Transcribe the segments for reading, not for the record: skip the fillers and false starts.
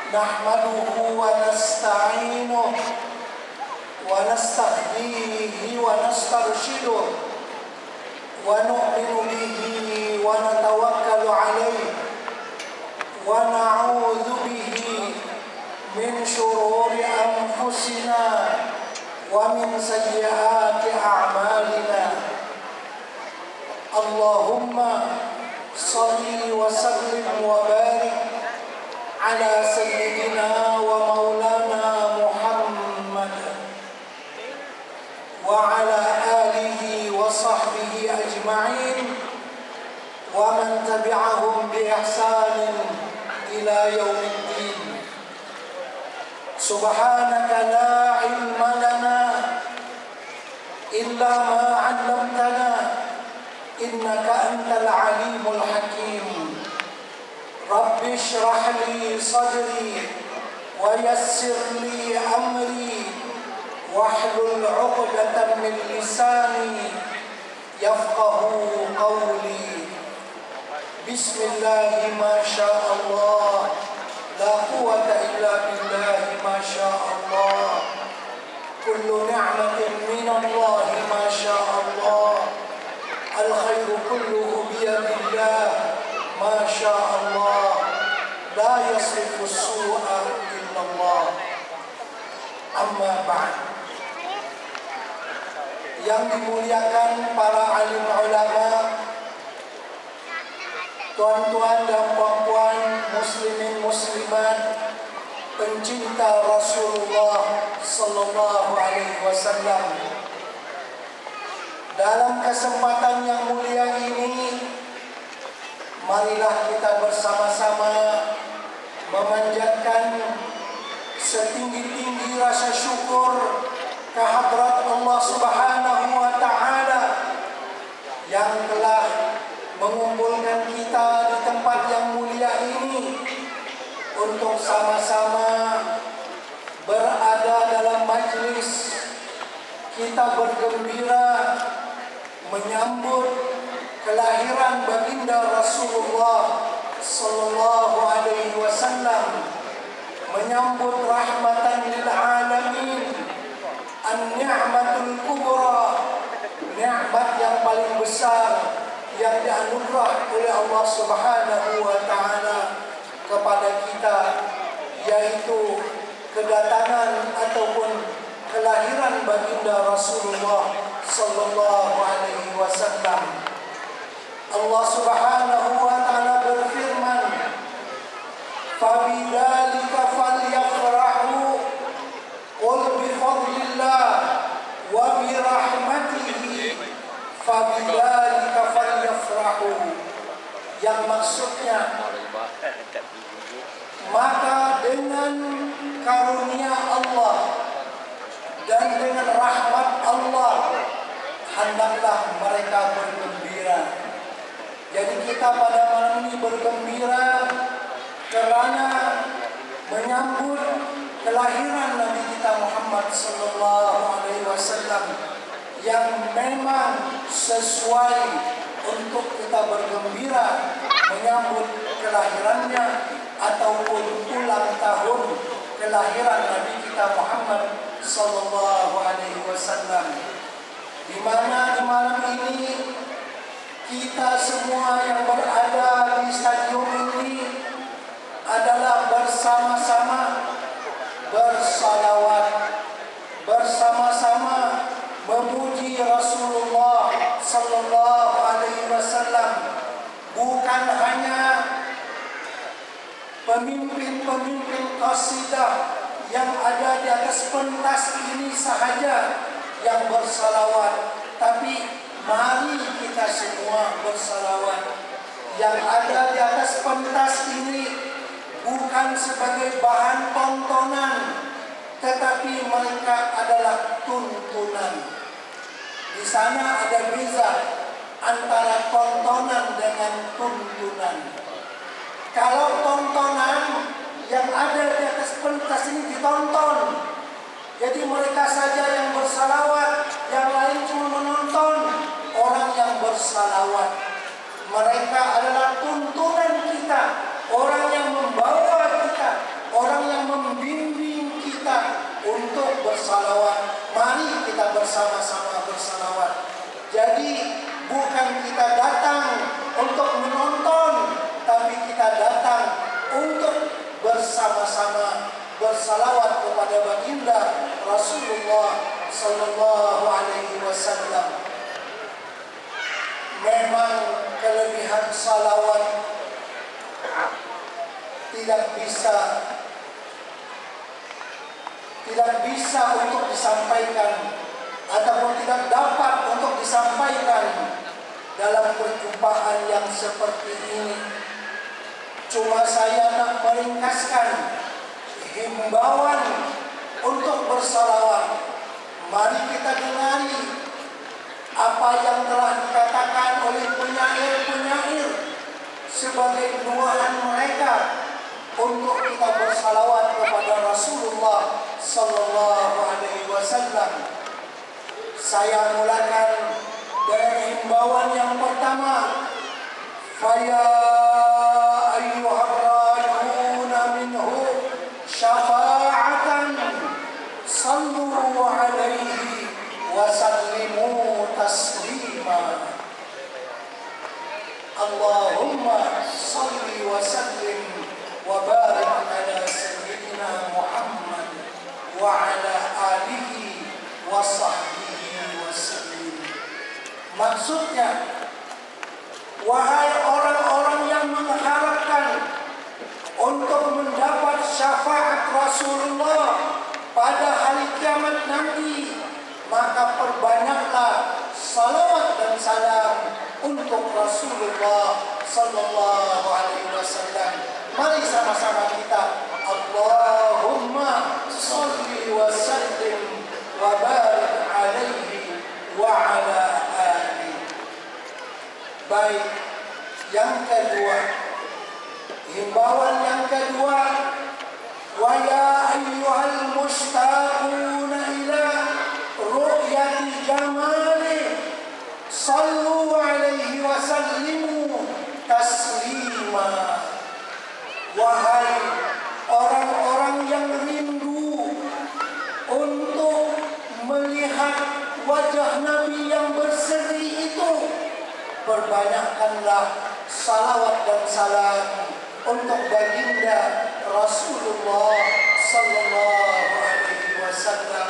nahmaduhu wa nasta'inuh wa nastahdihi wa nastarshiduh wa nu'minu bihi wa natawakkalu alaihi wa na'udzu bihi min syururi anfusina wa min sayyiati a'malina. Allahumma salli wa sallim wa barik ala sayyidina wa maulana Muhammad wa ala alihi wa sahbihi ajma'in wa man tabi'ahum bi ihsanin ila yaumiddin. Subhanaka la ilma lana illa ma 'allamtana innaka antal alimul hakim. Rabbi shrah li sadri wa yassir li amri wahlul 'uqdatam min lisani yafqahu qawli. Bismillah ma syaa Allah la quwwata illa billah ma syaa Allah. Kullu ni'matin min Allah ma syaa Allah. Al khairu kulluhu bi yadillah ma syaa Allah. La yasrifu su'a illa Allah. Amma ba'd. Yang dimuliakan para alim ulama, tuan-tuan dan puan-puan, muslimin muslimat, pencinta Rasulullah sallallahu alaihi wasallam. Dalam kesempatan yang mulia ini, marilah kita bersama-sama memanjatkan setinggi-tinggi rasa syukur kehadrat Allah Subhanahu wa taala yang telah mengumpulkan kita di tempat yang mulia ini untuk sama-sama berada dalam majlis kita bergembira menyambut kelahiran baginda Rasulullah sallallahu alaihi wasallam, menyambut rahmatan lil alamin, an-ni'matul kubra, nikmat yang paling besar yang dianugerah oleh Allah Subhanahu wa taala kepada kita, yaitu kedatangan ataupun kelahiran baginda Rasulullah sallallahu alaihi wasallam. Allah Subhanahu wa taala berfirman, "Fabidzalika falyafrahu qul bi fadlillah wa bi rahmatihi fabidzalika falyafrahu." Yang maksudnya, maka dengan karunia Allah dan dengan rahmat Allah hendaklah mereka bergembira. Jadi kita pada malam ini bergembira kerana menyambut kelahiran Nabi kita Muhammad sallallahu alaihi wasallam yang memang sesuai untuk kita bergembira menyambut kelahirannya ataupun ulang tahun kelahiran Nabi kita Muhammad sallallahu alaihi wasallam. Di mana di malam ini kita semua yang berada di stadium ini adalah bersama-sama bersalawat, bersama-sama memuji Rasulullah sallallahu alaihi wasallam. Bukan hanya pemimpin-pemimpin qasidah yang ada di atas pentas ini sahaja yang bersalawat, tapi mari kita semua bersalawat. Yang ada di atas pentas ini bukan sebagai bahan tontonan, tetapi mereka adalah tuntunan. Di sana ada beza antara tontonan dengan tuntunan. Kalau tontonan yang ada di atas pentas ini ditonton, jadi mereka saja yang bersalawat, yang lain cuma menonton orang yang bersalawat. Mereka adalah tuntunan kita, orang yang membawa kita, orang bersama-sama bersalawat kepada baginda Rasulullah sallallahu alaihi wasallam. Memang kelebihan salawat tidak bisa untuk disampaikan ataupun tidak dapat untuk disampaikan dalam perjumpaan yang seperti ini. Cuma saya nak meringkaskan himbauan untuk bersalawat. Mari kita dengar apa yang telah dikatakan oleh penyair-penyair sebagai doaan mereka untuk kita bersalawat kepada Rasulullah sallallahu alaihi wasallam. Saya mulakan dengan himbauan yang pertama. Faya ayyuhar rajuna minhu syafa'atan sallu alaihi wa sallimu taslima. Allahumma salli wa sallim wa barik ala sayyidina Muhammad wa ala alihi wa sahbihi wa sallim. Maksudnya, wahai orang-orang yang mengharapkan untuk mendapat syafaat Rasulullah pada hari kiamat nanti, maka perbanyaklah salawat dan salam untuk Rasulullah sallallahu alaihi wasallam. Mari sama-sama kita Allahumma shalli wa sallim wa barik alaihi wa ala alihi. Baik, yang kedua, himbauan yang kedua, wa ya ayyuhal mushtaquna ila ru'yati jamali sallu alaihi wa sallimu taslima. Wahai orang-orang yang rindu untuk melihat wajah Nabi yang berseri itu, perbanyakkanlah salawat dan salam untuk baginda Rasulullah sallallahu alaihi wasallam.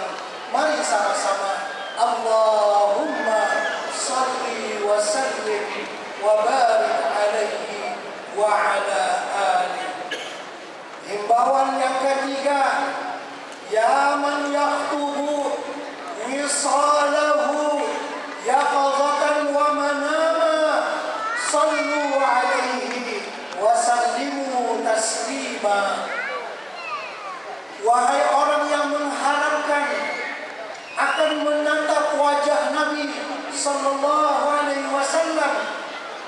Mari sama-sama Allahumma salli wa sallim wa barik alaihi wa ala alihi. Himbauan yang ketiga, ya man yaktubu wisalahu yaqazatan wa manama sallu alaihi wa sallimu taslima. Wahai orang yang mengharapkan akan menatap wajah Nabi sallallahu alaihi wasallam,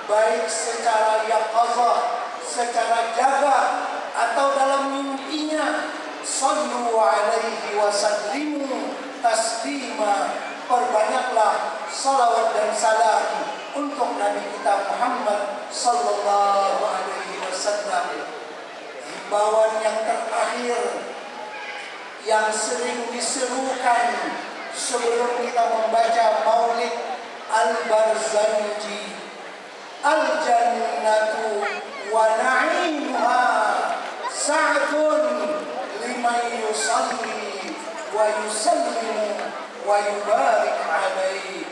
baik secara yaqazah, secara jaga atau dalam mimpinya, sallu alaihi wa sallimu taslima. Perbanyaklah salawat dan salam untuk Nabi kita Muhammad sallallahu alaihi wasallam. Himbauan yang terakhir yang sering diserukan sebelum kita membaca Maulid Al-Barzanji, al-jannatu wa na'imuha sa'dun liman yusalli wa yusallimu wa yubarik alaihi.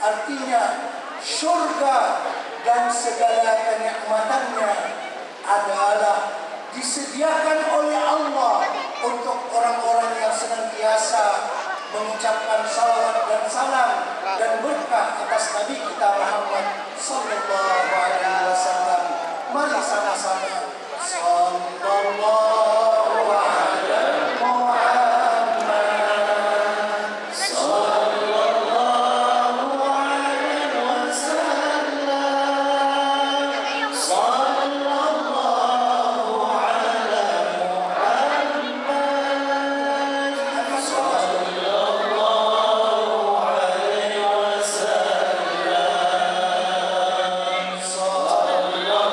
Artinya, syurga dan segala kenikmatannya adalah disediakan oleh Allah untuk orang-orang yang senantiasa mengucapkan salawat dan salam dan berkah atas Nabi kita Muhammad sallallahu alaihi wasallam. Mari sama-sama sallallahu ala Muhammad sallallahu alaihi wasallam sallallahu ala Muhammad sallallahu alaihi wasallam sallallahu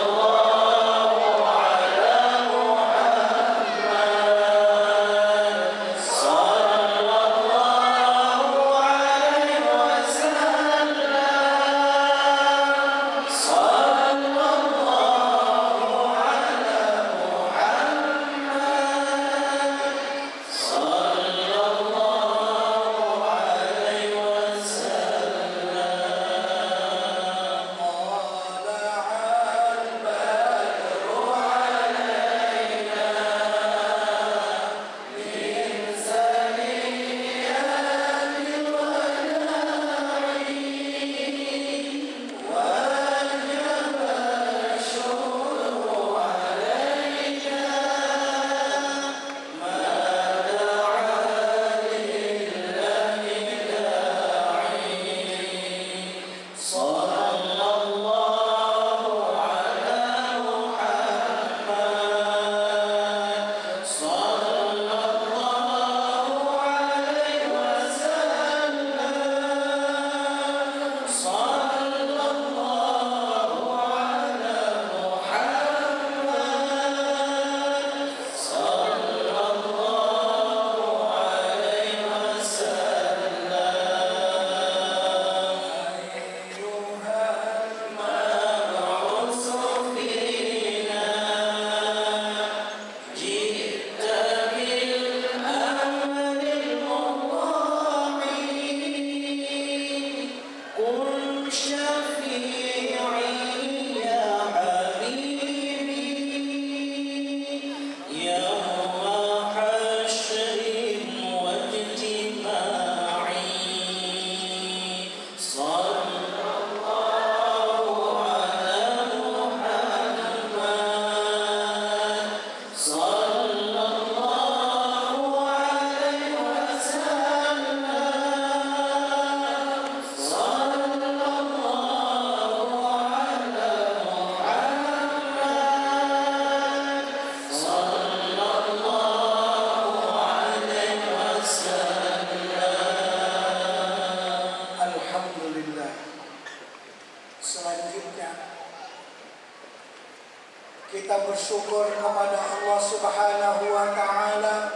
kepada Allah Subhanahu wa Ta'ala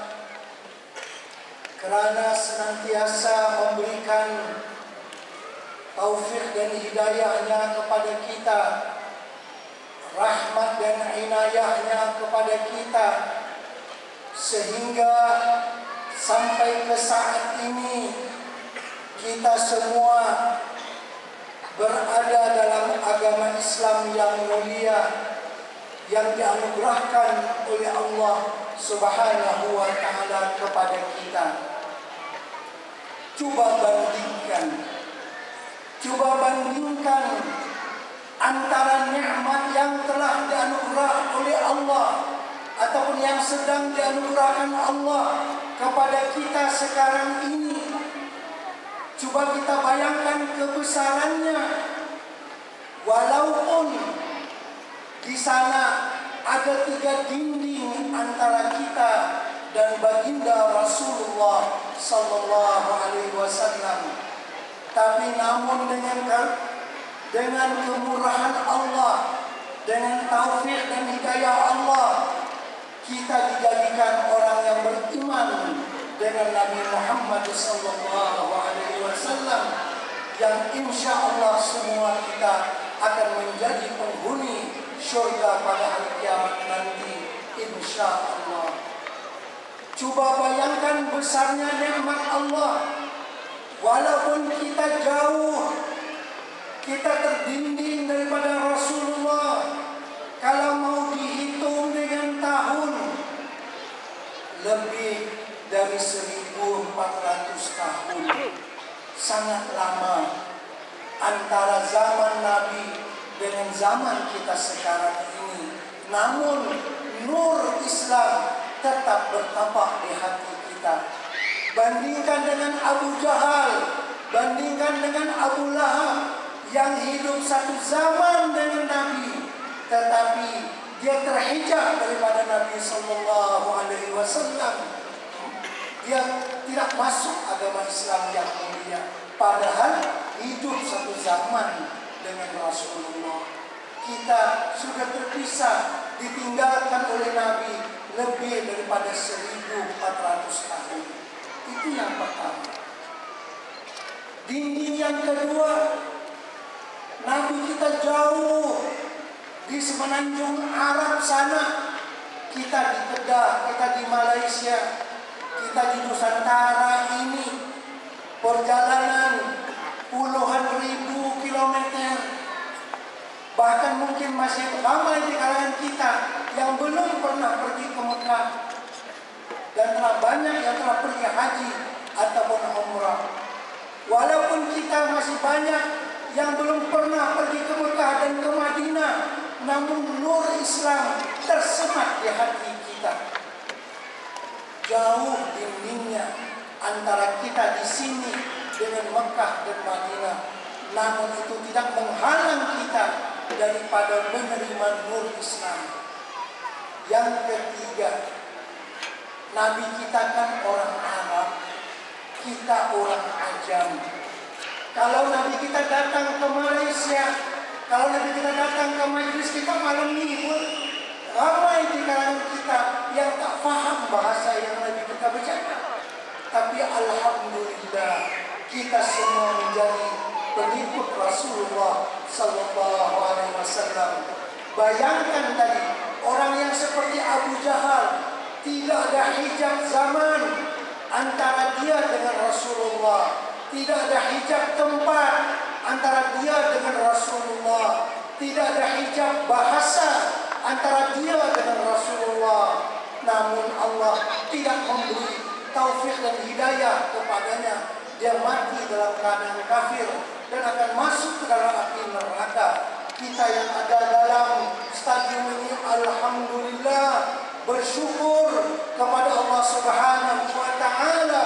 kerana senantiasa memberikan taufik dan hidayahnya kepada kita, rahmat dan inayahnya kepada kita, sehingga sampai ke saat ini kita semua berada dalam agama Islam yang mulia, yang dianugerahkan oleh Allah Subhanahu wa Ta'ala kepada kita. Coba bandingkan antara nikmat yang telah dianugerah oleh Allah ataupun yang sedang dianugerahkan Allah kepada kita sekarang ini. Coba kita bayangkan kebesarannya. Walaupun di sana ada 3 dinding antara kita dan baginda Rasulullah sallallahu alaihi wasallam, tapi namun dengan kemurahan Allah, dengan taufik dan hidayah Allah, kita dijadikan orang yang beriman dengan Nabi Muhammad sallallahu alaihi wasallam, yang insya Allah semua kita akan menjadi penghuni syurga pada hari kiamat nanti, insya Allah. Coba bayangkan besarnya nikmat Allah. Walaupun kita jauh, kita terdinding daripada Rasulullah, kalau mau dihitung dengan tahun, lebih dari 1400 tahun. Sangat lama antara zaman Nabi dengan zaman kita sekarang ini. Namun nur Islam tetap bertapak di hati kita. Bandingkan dengan Abu Jahal, bandingkan dengan Abu Lahab yang hidup satu zaman dengan Nabi, tetapi dia terhijab daripada Nabi sallallahu alaihi wasallam. Dia tidak masuk agama Islam yang mulia, padahal hidup satu zaman dengan Rasulullah. Kita sudah terpisah, ditinggalkan oleh Nabi lebih daripada 1400 tahun. Itu yang pertama. Dinding yang kedua, Nabi kita jauh di semenanjung Arab sana. Kita di Kedah, kita di Malaysia, kita di Nusantara ini, perjalanan puluhan ribu kilometer. Bahkan mungkin masih ramai di kalangan kita yang belum pernah pergi ke Mekah, dan telah banyak yang telah pergi haji ataupun umrah. Walaupun kita masih banyak yang belum pernah pergi ke Mekah dan ke Madinah, namun nur Islam tersemat di hati kita. Jauh dindingnya antara kita di sini dengan Mekah dan Madinah, namun itu tidak menghalang kita daripada menerima nur Islam. Yang ketiga, Nabi kita kan orang Arab, kita orang Ajam. Kalau Nabi kita datang ke Malaysia, kalau Nabi kita datang ke majlis kita malam ini pun ramai di kalangan kita yang tak faham bahasa yang Nabi kita bercakap. Tapi alhamdulillah, kita semua menjadi pengikut Rasulullah sallallahu alaihi wasallam. Bayangkan tadi, orang yang seperti Abu Jahal, tidak ada hijab zaman antara dia dengan Rasulullah, tidak ada hijab tempat antara dia dengan Rasulullah, tidak ada hijab bahasa antara dia dengan Rasulullah. Namun Allah tidak memberi taufik dan hidayah kepadanya. Dia mati dalam keadaan kafir dan akan masuk ke dalam api neraka. Kita yang ada dalam stadium ini, alhamdulillah, bersyukur kepada Allah Subhanahu wa Ta'ala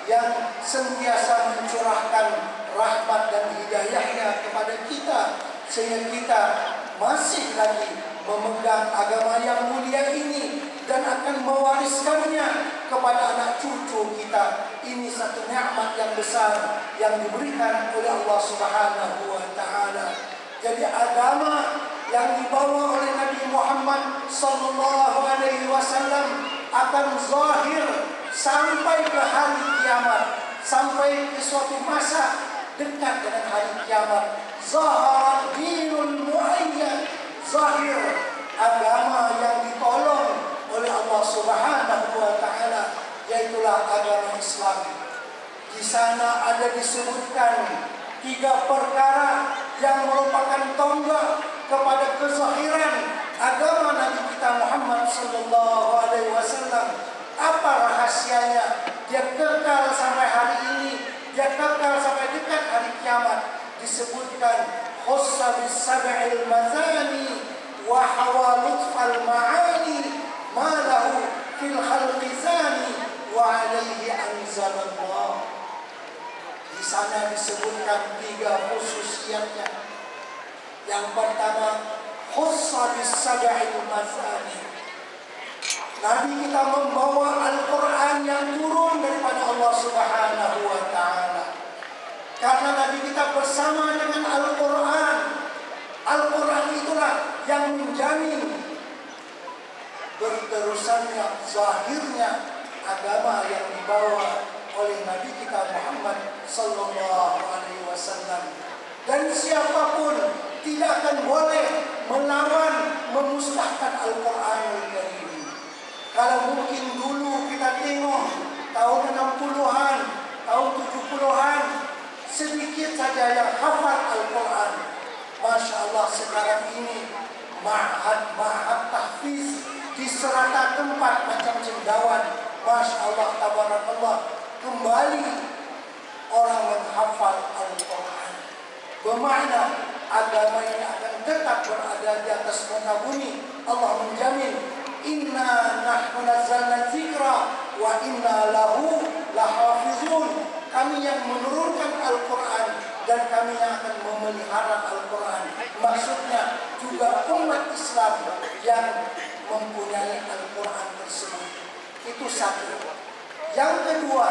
yang sentiasa mencurahkan rahmat dan hidayahnya kepada kita, sehingga kita masih lagi memegang agama yang mulia ini dan akan mewariskannya kepada anak cucu kita. Ini satu nikmat yang besar yang diberikan oleh Allah Subhanahu wa Ta'ala. Jadi agama yang dibawa oleh Nabi Nabi Muhammad sallallahu alaihi wasallam akan zahir sampai ke hari kiamat, sampai ke suatu masa dekat dengan hari kiamat. Zahara dinul muayyan, zahir agama yang ditolong oleh Allah Subhanahu wa taala, yaitulah agama Islam. Di sana ada disebutkan 3 perkara yang merupakan tonggak kepada kezahiran agama Nabi kita Muhammad sallallahu alaihi wasallam. Apa rahasianya? Dia kekal sampai hari ini, dia kekal sampai dekat hari kiamat. Disebutkan khussa bis sab'il mazani wa hawa lutfal ma'ani ma lahu fil khalqi zani wa alaihi anzalallah. Di sana disebutkan 3 khususiyatnya. Yang pertama, khussa bis sab'il mazani. Nabi kita membawa Al-Quran yang turun daripada Allah Subhanahu wa ta'ala. Karena Nabi kita bersama dengan Al-Quran. Al-Quran itulah yang menjamin berterusannya, zahirnya agama yang dibawa oleh Nabi kita Muhammad sallallahu alaihi wasallam. Dan siapapun tidak akan boleh melawan, memusnahkan Al-Quranul Karim. Kalau mungkin dulu kita tengok tahun 60-an, tahun 70-an, sedikit saja yang hafal Al-Quran. Masya Allah, sekarang ini ma'had tahfiz di serata tempat macam cendawan. Masya Allah, tabarakallah, kembali orang menghafal Al-Quran. Bermakna agama ini akan tetap berada di atas muka bumi. Allah menjamin, inna nahnu nazzalna dzikra wa inna lahu lahafizun. Kami yang menurunkan Al-Quran dan kami yang akan memelihara Al-Quran. Maksudnya juga umat Islam yang mempunyai Al-Quran tersebut. Itu satu. Yang kedua,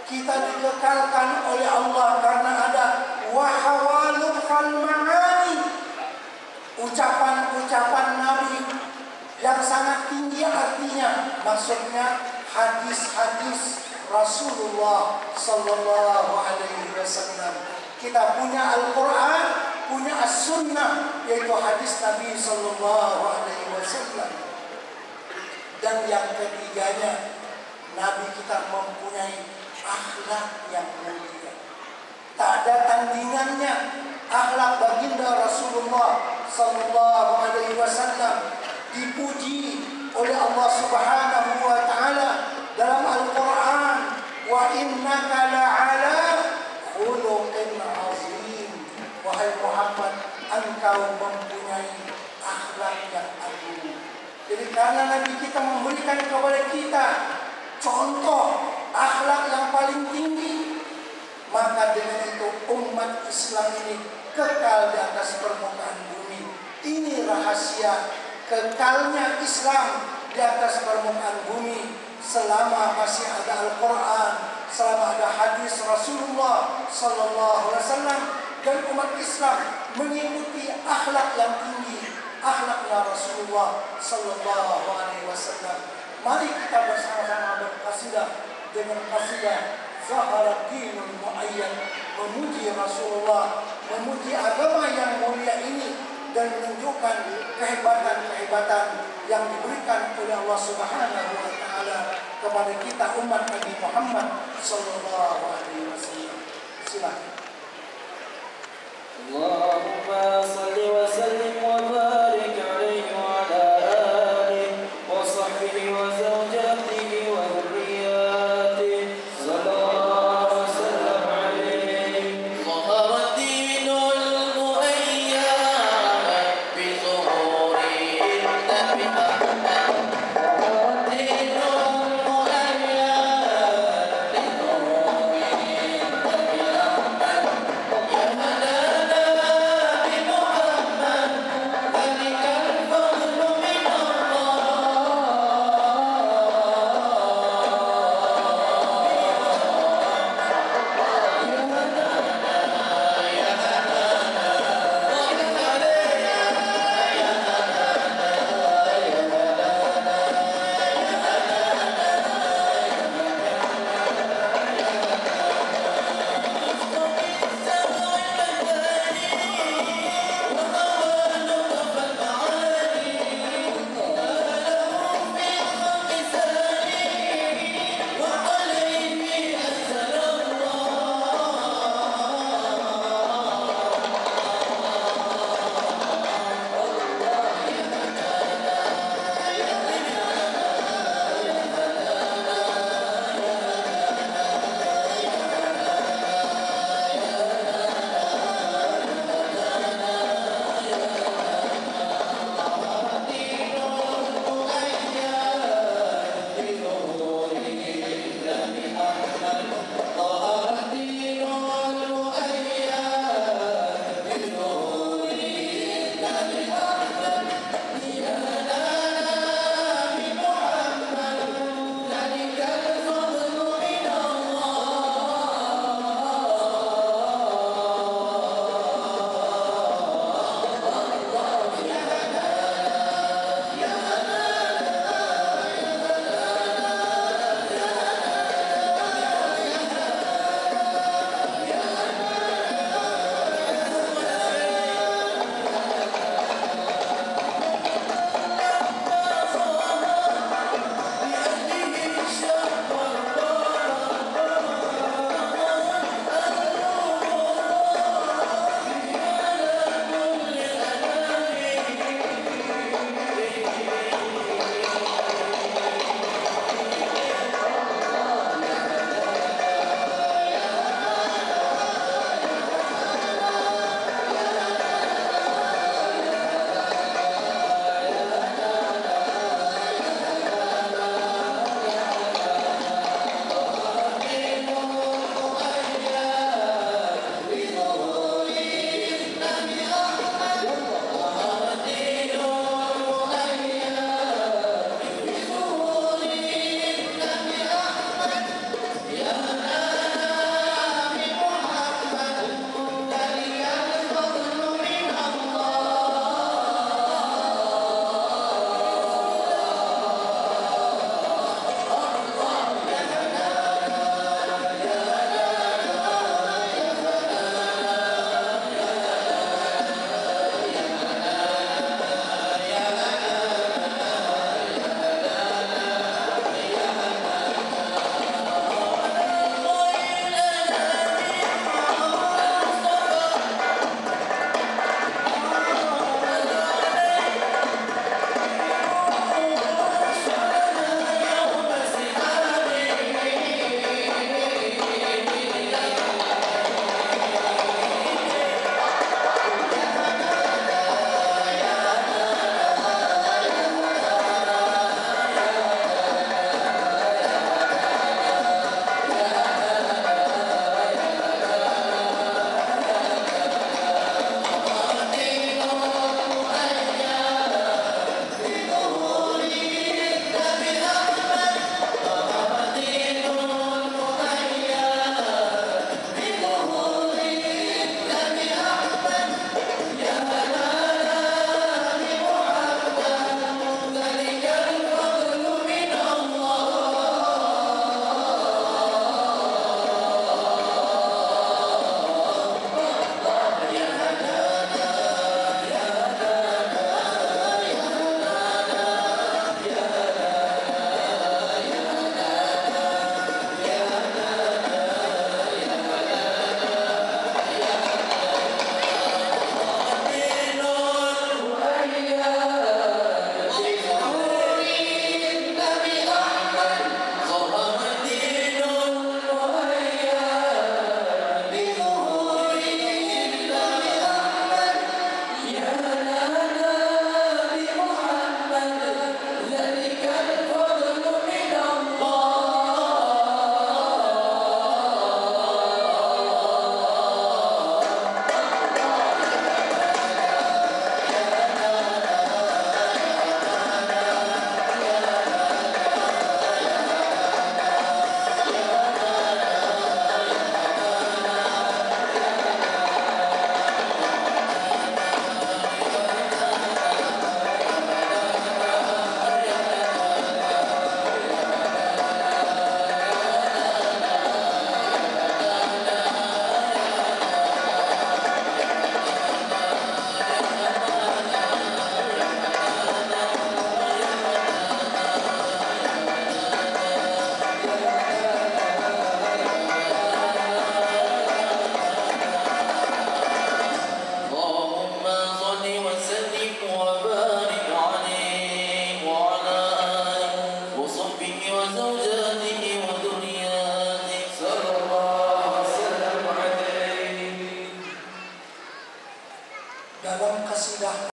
kita dikekalkan oleh Allah karena ada wahawalul ma'ani, ucapan-ucapan Nabi yang sangat tinggi artinya. Maksudnya hadis-hadis Rasulullah sallallahu alaihi wasallam. Kita punya Al-Quran, punya As-Sunnah, yaitu hadis Nabi sallallahu alaihi wasallam. Dan yang ketiganya, Nabi kita mempunyai akhlak yang mulia. Tak ada tandingannya akhlak baginda Rasulullah sallallahu alaihi wasallam. Dipuji oleh Allah Subhanahu wa taala dalam Al-Quran, wa innaka la'ala khuluqin azim. Wahai Muhammad, engkau mempunyai akhlak yang agung. Jadi karena Nabi kita memberikan kepada kita contoh akhlak yang paling tinggi, maka dengan itu umat Islam ini kekal di atas permukaan bumi. Ini rahasia kekalnya Islam di atas permukaan bumi selama masih ada Al-Quran, selama ada hadis Rasulullah sallallahu alaihi wasallam, dan umat Islam mengikuti akhlak yang tinggi, akhlaknya Rasulullah sallallahu alaihi wasallam. Mari kita bersama-sama berqasidah dengan qasidah Zahara Dinul Muayyan, memuji Rasulullah, memuji agama yang mulia ini, dan menunjukkan kehebatan-kehebatan yang diberikan oleh Allah Subhanahu wa taala kepada kita umat Nabi Muhammad sallallahu alaihi wasallam. Silakan. Allahumma salli wa sallim wa barik